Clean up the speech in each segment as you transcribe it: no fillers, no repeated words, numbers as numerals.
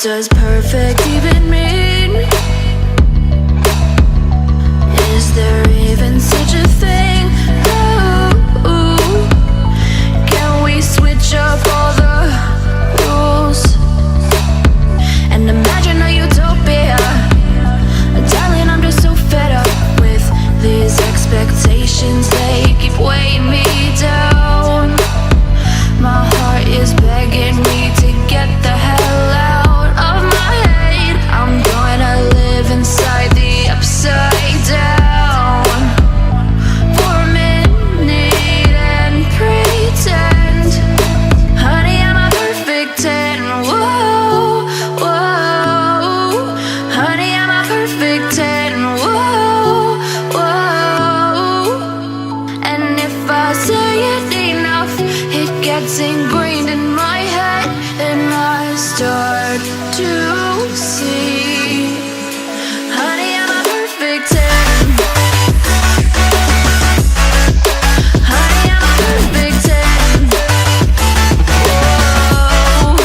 does perfect even mean? Is there even such a thing? Ooh, can we switch up all the rules and imagine a utopia? Darling, I'm just so fed up with these expectations. They keep weighing me down. My heart is begging me to get the hell out of my head. I'm gonna live inside the upside down for a minute and pretend, honey, I'm a perfect 10. Whoa, whoa, honey, I'm a perfect 10. Whoa, whoa, and if I say it enough, it gets ingrained in my head, and I start to see, honey, I'm a perfect 10. Honey, I'm a perfect 10. Whoa,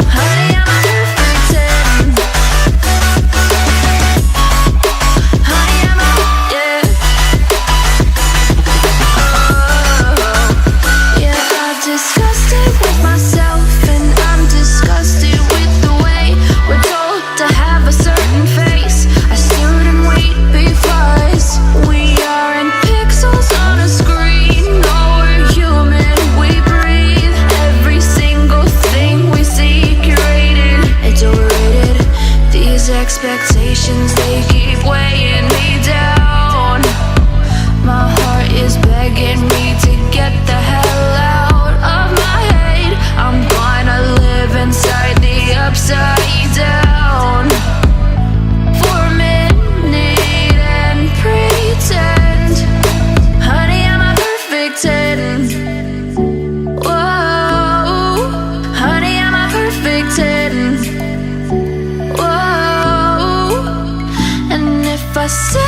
honey, I'm a perfect 10. Honey, I'm a, yeah. Yeah, I've discussed it with myself, and I'm disgusted with the way we're told to have a certain face. I stood and wait because we aren't pixels on a screen. No, we're human, we breathe. Every single thing we see curated. It's overrated. These expectations, they keep weighing me down. My heart is begging me to get the hell out of my head. I'm gonna live inside the upside down for a minute and pretend, honey, I'm a perfect 10. Whoa, honey, I'm a perfect 10. Whoa, and if I say